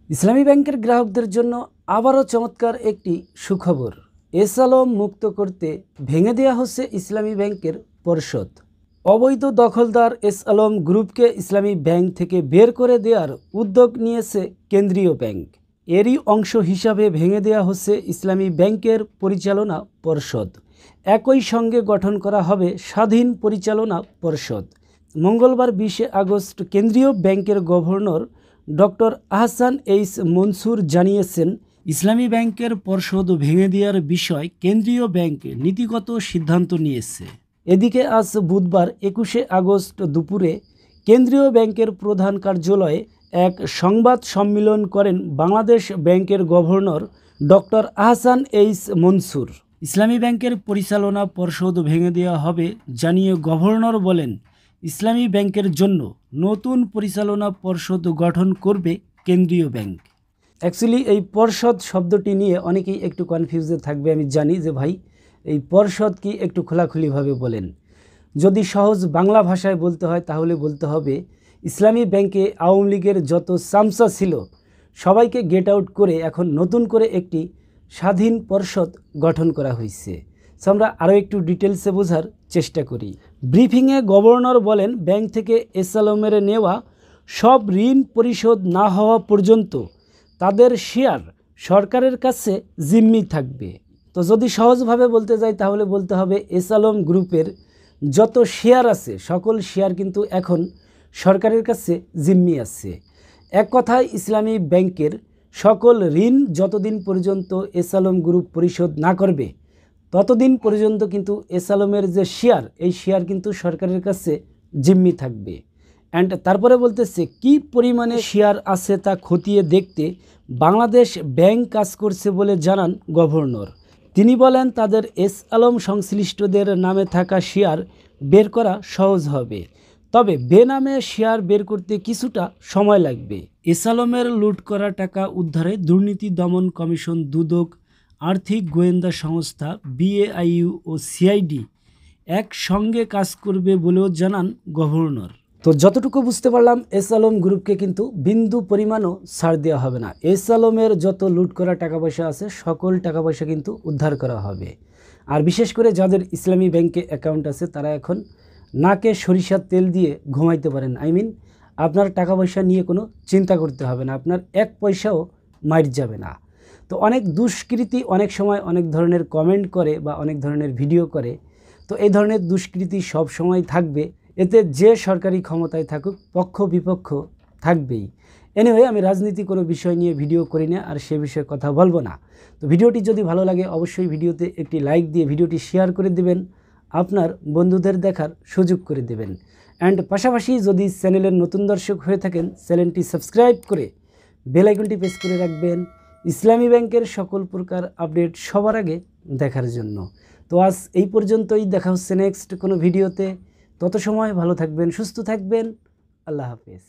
ইসলামী ব্যাংকের গ্রাহকদের জন্য আবারও চমৎকার একটি সুখবর। এস আলম মুক্ত করতে ভেঙে দেওয়া হচ্ছে ইসলামী ব্যাংকের পর্ষদ। অবৈধ দখলদার এস আলম গ্রুপকে ইসলামী ব্যাংক থেকে বের করে দেওয়ার উদ্যোগ নিয়েছে কেন্দ্রীয় ব্যাংক। এরই অংশ হিসাবে ভেঙে দেওয়া হচ্ছে ইসলামী ব্যাংকের পরিচালনা পর্ষদ। একই সঙ্গে গঠন করা হবে স্বাধীন পরিচালনা পর্ষদ। মঙ্গলবার 20 আগস্ট কেন্দ্রীয় ব্যাংকের governor doctor Ahsan H Mansur জানিয়েছেন, ইসলামী ব্যাংকের পর্ষদ ভেঙে দেওয়ার বিষয় কেন্দ্রীয় ব্যাংক নীতিগত সিদ্ধান্ত নিয়েছে। এদিকে আজ বুধবার 21 আগস্ট দুপুরে কেন্দ্রীয় ব্যাংকের প্রধান কার্যালয়ে এক সংবাদ সম্মেলন করেন বাংলাদেশ ব্যাংকের governor doctor Ahsan H Mansur. ইসলামী ব্যাংকের পরিচালনা পর্ষদ ভেঙে দেওয়া হবে জানিয়ে গভর্নর বলেন, ইসলামী ব্যাংকের জন্য নতুন পরিচালনা পর্ষদ গঠন করবে কেন্দ্রীয় ব্যাংক। অ্যাকচুয়ালি এই পর্ষদ শব্দটি নিয়ে অনেকেই একটু কনফিউজে থাকবে। আমি জানি যে ভাই এই পর্ষদ কি, একটু খোলাখুলিভাবে বলেন। যদি সহজ বাংলা ভাষায় বলতে হয় তাহলে বলতে হবে, ইসলামী ব্যাংকে আওয়ামী লীগের যত চামচা ছিল সবাইকে গেট আউট করে এখন নতুন করে একটি স্বাধীন পর্ষদ গঠন করা হয়েছে। সো আমরা আরও একটু ডিটেলসে বোঝার চেষ্টা করি। ব্রিফিংয়ে গভর্নর বলেন, ব্যাংক থেকে এস আলমের নেওয়া সব ঋণ পরিশোধ না হওয়া পর্যন্ত তাদের শেয়ার সরকারের কাছে জিম্মি থাকবে। তো যদি সহজভাবে বলতে যাই তাহলে বলতে হবে, এস আলম গ্রুপের যত শেয়ার আছে সকল শেয়ার কিন্তু এখন সরকারের কাছে জিম্মি আছে। এক কথায় ইসলামী ব্যাংকের সকল ঋণ যতদিন পর্যন্ত এস আলম গ্রুপ পরিশোধ না করবে ততদিন পর্যন্ত কিন্তু এস আলমের যে শেয়ার, এই শেয়ার কিন্তু সরকারের কাছে জিম্মি থাকবে। অ্যান্ড তারপরে বলতেছে কি পরিমাণে শেয়ার আছে তা খতিয়ে দেখতে বাংলাদেশ ব্যাংক কাজ করছে বলে জানান গভর্নর। তিনি বলেন, তাদের এস আলম সংশ্লিষ্টদের নামে থাকা শেয়ার বের করা সহজ হবে, তবে বেনামে শেয়ার বের করতে কিছুটা সময় লাগবে। এস আলমের লুট করা টাকা উদ্ধারে দুর্নীতি দমন কমিশন, দুদক, আর্থিক গোয়েন্দা সংস্থা, বিএআইইউ ও সিআইডি একসঙ্গে কাজ করবে বলেও জানান গভর্নর। তো যতটুকু বুঝতে পারলাম, এস আলম গ্রুপকে কিন্তু বিন্দু পরিমাণও ছাড় দেওয়া হবে না। এস আলমের যত লুট করা টাকা পয়সা আছে সকল টাকা পয়সা কিন্তু উদ্ধার করা হবে। আর বিশেষ করে যাদের ইসলামী ব্যাংকে অ্যাকাউন্ট আছে তারা এখন নাকে সরিষার তেল দিয়ে ঘুমাইতে পারেন। আপনার টাকা পয়সা নিয়ে কোনো চিন্তা করতে হবে না, আপনার এক পয়সাও মার যাবে না। তো অনেক দুষ্কৃতী অনেক সময় অনেক ধরনের কমেন্ট করে বা অনেক ধরনের ভিডিও করে। তো এই ধরনের দুষ্কৃতী সব সময় থাকবে, এতে যে সরকারি ক্ষমতায় থাকুক পক্ষ বিপক্ষ থাকবেই। এনিওয়ে, আমি রাজনীতি কোনো বিষয় নিয়ে ভিডিও করি না আর সে বিষয়ে কথা বলবো না। তো ভিডিওটি যদি ভালো লাগে অবশ্যই ভিডিওতে একটি লাইক দিয়ে ভিডিওটি শেয়ার করে দেবেন, আপনার বন্ধুদের দেখার সুযোগ করে দেবেন। অ্যান্ড পাশাপাশি যদি চ্যানেলের নতুন দর্শক হয়ে থাকেন চ্যানেলটি সাবস্ক্রাইব করে বেল আইকনটি প্রেস করে রাখবেন ইসলামী ব্যাংকের সকল প্রকার আপডেট সবার আগে দেখার জন্য। তো আজ এই পর্যন্তই, দেখা হচ্ছে নেক্সট কোনো ভিডিওতে। তত সময় ভালো থাকবেন, সুস্থ থাকবেন। আল্লাহ হাফেজ।